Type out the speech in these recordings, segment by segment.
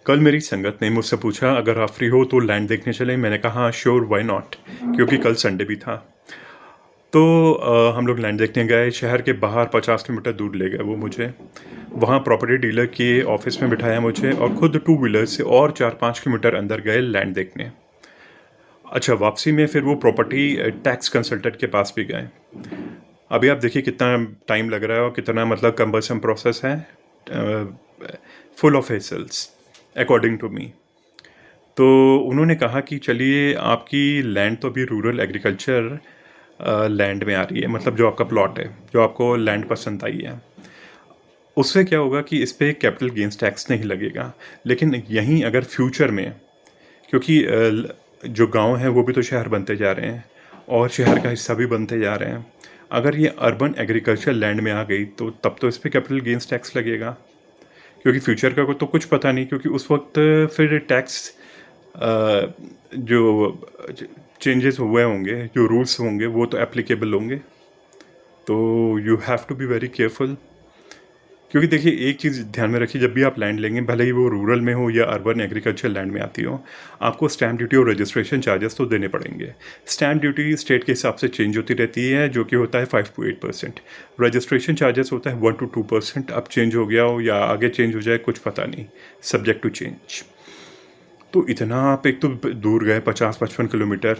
कल मेरी संगत ने मुझसे पूछा अगर आप फ्री हो तो लैंड देखने चलें। मैंने कहा हाँ श्योर व्हाई नॉट, क्योंकि कल संडे भी था। तो हम लोग लैंड देखने गए। शहर के बाहर 50 किलोमीटर दूर ले गए वो मुझे। वहाँ प्रॉपर्टी डीलर के ऑफिस में बिठाया मुझे और खुद टू व्हीलर से और 4-5 किलोमीटर अंदर गए लैंड देखने। अच्छा, वापसी में फिर वो प्रॉपर्टी टैक्स कंसल्टेंट के पास भी गए। अभी आप देखिए कितना टाइम लग रहा है और कितना मतलब कम्बरसम प्रोसेस है, full of hassles according to me. तो उन्होंने कहा कि चलिए आपकी लैंड तो अभी रूरल एग्रीकल्चर लैंड में आ रही है, मतलब जो आपका प्लॉट है, जो आपको लैंड पसंद आई है, उससे क्या होगा कि इस पे कैपिटल गेंस टैक्स नहीं लगेगा। लेकिन यहीं अगर फ्यूचर में, क्योंकि जो गांव है वो भी तो शहर बनते जा रहे हैं और शहर का हिस्सा भी बनते जा रहे हैं, अगर ये अर्बन एग्रीकल्चर लैंड में आ गई तो तब तो इस पे कैपिटल गेंस टैक्स लगेगा। क्योंकि फ्यूचर का तो कुछ पता नहीं, क्योंकि उस वक्त फिर टैक्स जो चेंजेस हुए होंगे, जो रूल्स होंगे वो तो एप्लीकेबल होंगे। तो you have to be very careful. क्योंकि देखिए एक चीज़ ध्यान में रखिए, जब भी आप लैंड लेंगे, भले ही वो रूरल में हो या अर्बन एग्रीकल्चर लैंड में आती हो, आपको स्टैम्प ड्यूटी और रजिस्ट्रेशन चार्जेस तो देने पड़ेंगे। स्टैम्प ड्यूटी स्टेट के हिसाब से चेंज होती रहती है, जो कि होता है 5 to 8%। रजिस्ट्रेशन चार्जेस होता है 1 to 2%। अब चेंज हो गया हो या आगे चेंज हो जाए कुछ पता नहीं, सब्जेक्ट टू चेंज। तो इतना आप एक तो दूर गए 50-55 किलोमीटर,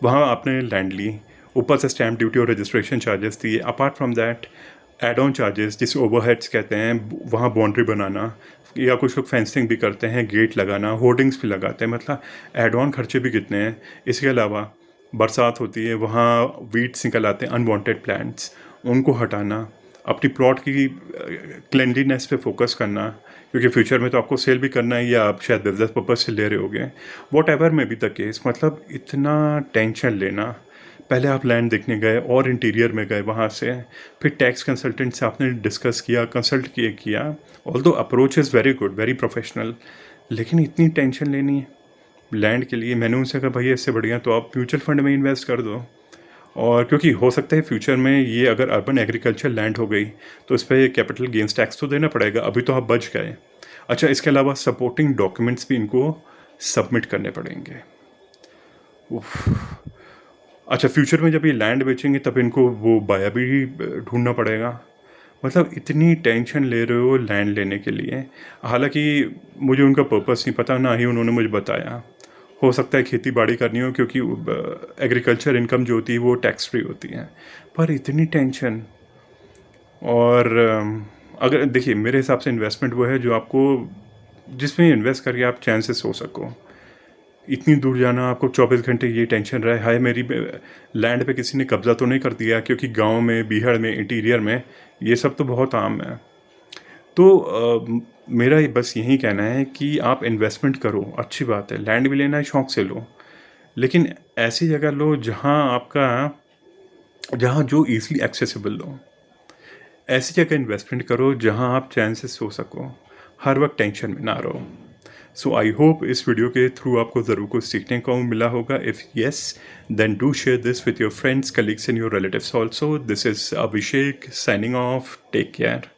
वहाँ आपने लैंड ली, ऊपर से स्टैम्प ड्यूटी और रजिस्ट्रेशन चार्जेस दिए। Apart from that add on charges, जिसे ओवरहेड्स कहते हैं, वहाँ बाउंड्री बनाना, या कुछ लोग फेंसिंग भी करते हैं, गेट लगाना, होर्डिंग्स भी लगाते हैं, मतलब एड ऑन खर्चे भी कितने हैं। इसके अलावा बरसात होती है, वहाँ वीड्स निकल आते हैं, अनवांटेड प्लांट्स, उनको हटाना, अपनी प्लॉट की क्लेंडलीनेस पे फोकस करना, क्योंकि फ्यूचर में तो आपको सेल भी करना है या आप शायद बिजनेस पर्पज से ले रहे होगे, वॉट एवर में भी द केस। मतलब इतना टेंशन लेना, पहले आप लैंड देखने गए और इंटीरियर में गए, वहाँ से फिर टैक्स कंसल्टेंट से आपने डिस्कस किया, कंसल्ट किया। Although approach is very good, very professional, लेकिन इतनी टेंशन लेनी है लैंड के लिए। मैंने उनसे कहा भैया इससे बढ़िया तो आप म्यूचुअल फंड में इन्वेस्ट कर दो। और क्योंकि हो सकता है फ्यूचर में ये अगर अर्बन एग्रीकल्चर लैंड हो गई तो इस पर कैपिटल गेंस टैक्स तो देना पड़ेगा, अभी तो आप बच गए। अच्छा, इसके अलावा सपोर्टिंग डॉक्यूमेंट्स भी इनको सबमिट करने पड़ेंगे। उफ। अच्छा, फ्यूचर में जब ये लैंड बेचेंगे तब इनको वो बाया भी ढूंढना पड़ेगा। मतलब इतनी टेंशन ले रहे हो लैंड लेने के लिए। हालांकि मुझे उनका पर्पस नहीं पता, ना ही उन्होंने मुझे बताया। हो सकता है खेती बाड़ी करनी हो, क्योंकि एग्रीकल्चर इनकम जो होती है वो टैक्स फ्री होती है, पर इतनी टेंशन। और अगर देखिए मेरे हिसाब से इन्वेस्टमेंट वो है जो आपको, जिसमें इन्वेस्ट करके आप चैन से सो सको। इतनी दूर जाना, आपको 24 घंटे ये टेंशन रहे हाय मेरी लैंड पे किसी ने कब्जा तो नहीं कर दिया, क्योंकि गांव में, बीहड़ में, इंटीरियर में ये सब तो बहुत आम है। तो मेरा बस यही कहना है कि आप इन्वेस्टमेंट करो, अच्छी बात है, लैंड भी लेना है शौक से लो, लेकिन ऐसी जगह लो जहाँ जो ईज़िली एक्सेसिबल हो। ऐसी जगह इन्वेस्टमेंट करो जहाँ आप चैन से सो सको, हर वक्त टेंशन में ना रहो। सो आई होप इस वीडियो के थ्रू आपको ज़रूर कुछ सीखने को मिला होगा। If yes, then do share this with your friends, colleagues and your relatives also. This is Abhishek signing off. Take care.